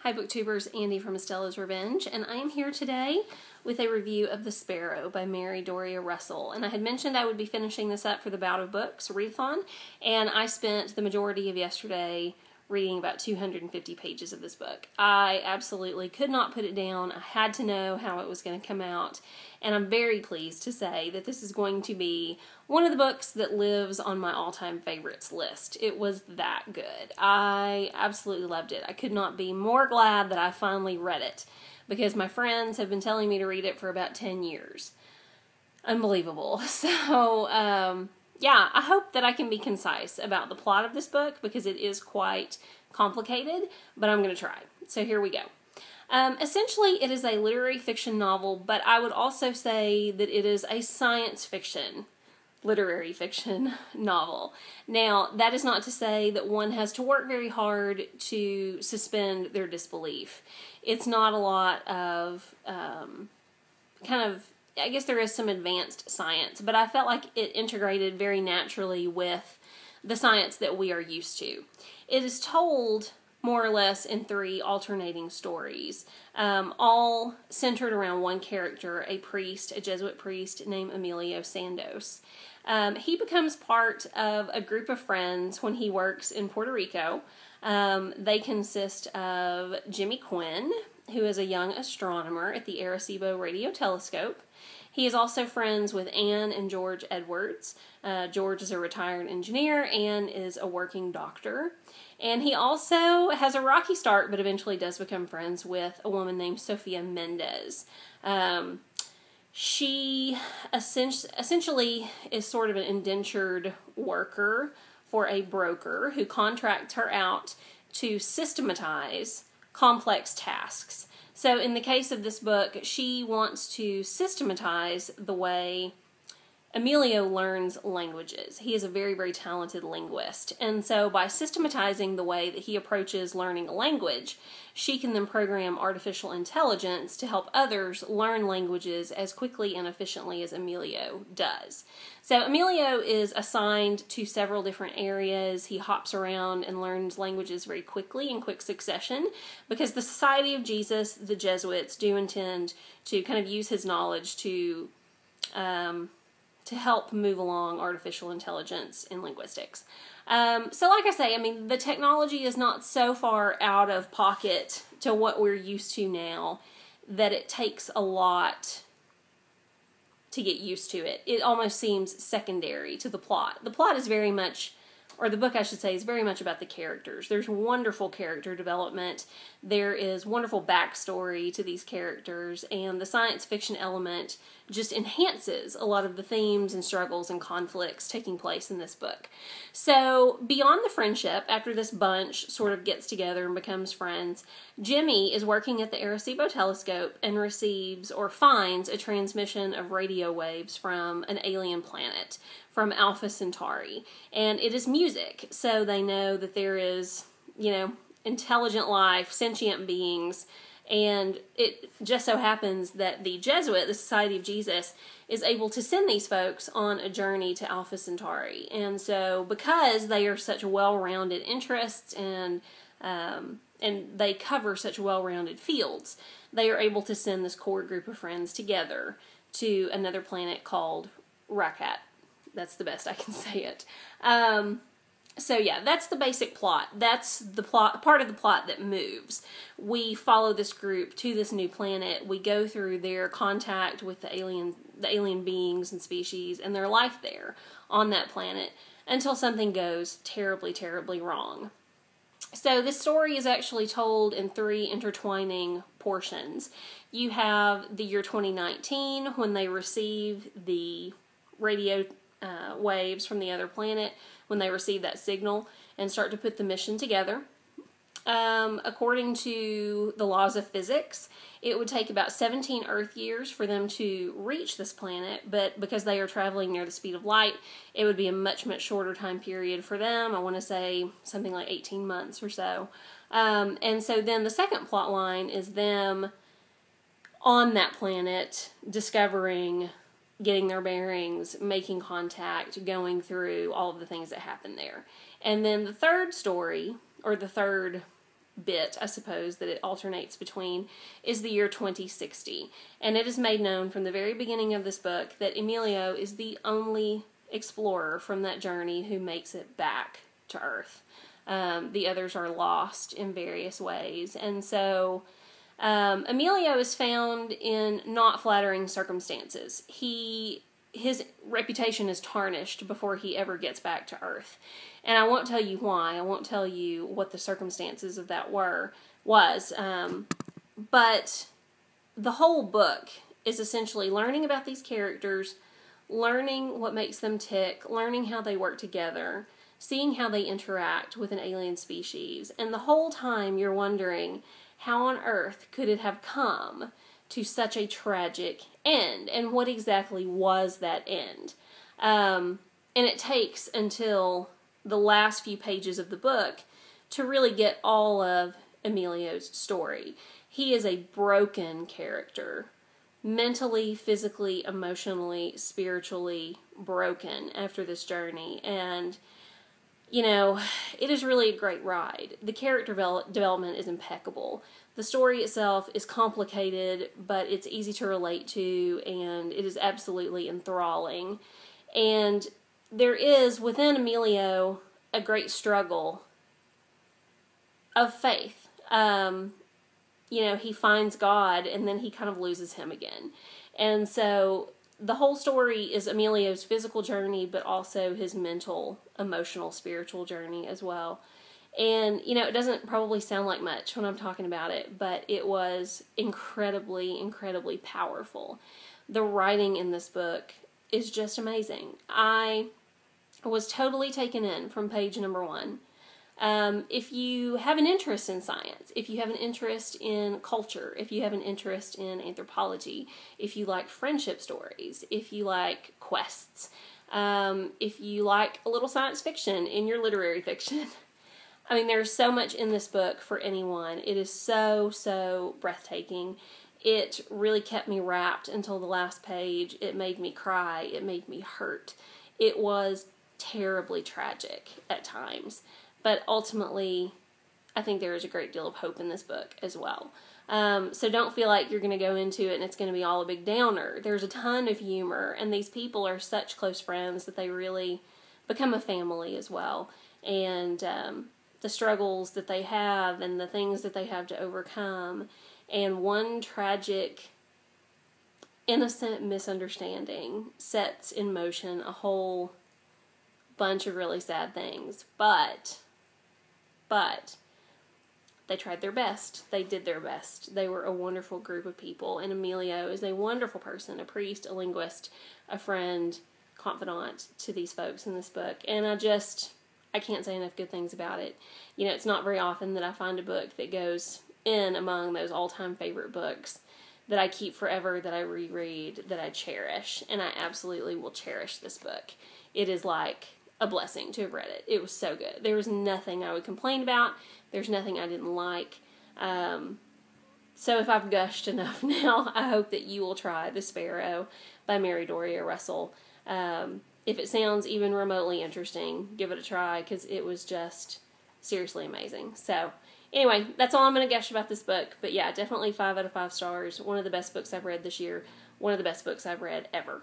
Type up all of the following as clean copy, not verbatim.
Hi Booktubers, Andy from Estella's Revenge, and I am here today with a review of The Sparrow by Mary Doria Russell. And I had mentioned I would be finishing this up for the Bout of Books readathon, and I spent the majority of yesterday reading about 250 pages of this book. I absolutely could not put it down. I had to know how it was going to come out, and I'm very pleased to say that this is going to be one of the books that lives on my all-time favorites list. It was that good. I absolutely loved it. I could not be more glad that I finally read it, because my friends have been telling me to read it for about 10 years. Unbelievable. So, yeah, I hope that I can be concise about the plot of this book, because it is quite complicated, but I'm going to try. So here we go. Essentially, it is a literary fiction novel, but I would also say that it is a science fiction literary fiction novel. Now, that is not to say that one has to work very hard to suspend their disbelief. It's not a lot of I guess there is some advanced science, but I felt like it integrated very naturally with the science that we are used to. It is told more or less in 3 alternating stories, all centered around one character, a priest, a Jesuit priest named Emilio Santos. He becomes part of a group of friends when he works in Puerto Rico. They consist of Jimmy Quinn, who is a young astronomer at the Arecibo Radio Telescope. He is also friends with Anne and George Edwards. George is a retired engineer. Anne is a working doctor. And he also has a rocky start, but eventually does become friends with a woman named Sofia Mendez. She essentially is sort of an indentured worker for a broker who contracts her out to systematize complex tasks. So in the case of this book, she wants to systematize the way Emilio learns languages. He is a very, very talented linguist. And so by systematizing the way that he approaches learning a language, she can then program artificial intelligence to help others learn languages as quickly and efficiently as Emilio does. So Emilio is assigned to several different areas. He hops around and learns languages very quickly in quick succession, because the Society of Jesus, the Jesuits, do intend to kind of use his knowledge to help move along artificial intelligence in linguistics. So like I say, I mean, the technology is not so far out of pocket to what we're used to now that it takes a lot to get used to it. It almost seems secondary to the plot. The plot is very much, or the book I should say, is very much about the characters. There's wonderful character development. There is wonderful backstory to these characters, and the science fiction element just enhances a lot of the themes and struggles and conflicts taking place in this book. So beyond the friendship, after this bunch sort of gets together and becomes friends, Jimmy is working at the Arecibo Telescope and receives or finds a transmission of radio waves from an alien planet, from Alpha Centauri. And it is music, so they know that there is, intelligent life, sentient beings. And it just so happens that the Jesuit, the Society of Jesus, is able to send these folks on a journey to Alpha Centauri. And so because they are such well-rounded interests and they cover such well-rounded fields, they are able to send this core group of friends together to another planet called Rakat. That's the best I can say it. So yeah, that's the basic plot. That's the part of the plot that moves. We follow this group to this new planet. We go through their contact with the alien beings and species and their life there on that planet until something goes terribly, terribly wrong. So this story is actually told in 3 intertwining portions. You have the year 2019, when they receive the radio waves from the other planet, when they receive that signal and start to put the mission together. According to the laws of physics, it would take about 17 Earth years for them to reach this planet, but because they are traveling near the speed of light, it would be a much, much shorter time period for them. I want to say something like 18 months or so. And so then the second plot line is them on that planet discovering, getting their bearings, making contact, going through all of the things that happen there. And then the third story, or the third bit, I suppose, that it alternates between is the year 2060. And it is made known from the very beginning of this book that Emilio is the only explorer from that journey who makes it back to Earth. The others are lost in various ways. And so Emilio is found in not flattering circumstances. His reputation is tarnished before he ever gets back to Earth. And I won't tell you why. I won't tell you what the circumstances of that was. But the whole book is essentially learning about these characters, learning what makes them tick, learning how they work together, seeing how they interact with an alien species. And the whole time you're wondering, how on earth could it have come to such a tragic end? And what exactly was that end? And it takes until the last few pages of the book to really get all of Emilio's story. He is a broken character. Mentally, physically, emotionally, spiritually broken after this journey. And, you know, it is really a great ride. The character development is impeccable. The story itself is complicated, but it's easy to relate to, and it is absolutely enthralling. And there is, within Emilio, a great struggle of faith. You know, he finds God, and then he kind of loses him again. And so the whole story is Emilio's physical journey, but also his mental, emotional, spiritual journey as well. And, you know, it doesn't probably sound like much when I'm talking about it, but it was incredibly, incredibly powerful. The writing in this book is just amazing. I was totally taken in from page number 1. If you have an interest in science, if you have an interest in culture, if you have an interest in anthropology, if you like friendship stories, if you like quests, if you like a little science fiction in your literary fiction, I mean, there's so much in this book for anyone. It is so, so breathtaking. It really kept me wrapped until the last page. It made me cry. It made me hurt. It was terribly tragic at times. But ultimately, I think there is a great deal of hope in this book as well. So don't feel like you're going to go into it and it's going to be all a big downer. There's a ton of humor, and these people are such close friends that they really become a family as well. And the struggles that they have and the things that they have to overcome. And one tragic, innocent misunderstanding sets in motion a whole bunch of really sad things. But they tried their best. They did their best. They were a wonderful group of people. And Emilio is a wonderful person, a priest, a linguist, a friend, confidant to these folks in this book. And I can't say enough good things about it. You know, it's not very often that I find a book that goes in among those all-time favorite books that I keep forever, that I reread, that I cherish. And I absolutely will cherish this book. It is like a blessing to have read it. It was so good. There was nothing I would complain about. There's nothing I didn't like. So if I've gushed enough now, I hope that you will try The Sparrow by Mary Doria Russell. If it sounds even remotely interesting, give it a try, because it was just seriously amazing. So anyway, that's all I'm going to gush about this book. But yeah, definitely 5 out of 5 stars. One of the best books I've read this year. One of the best books I've read ever.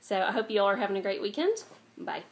So I hope you all are having a great weekend. Bye.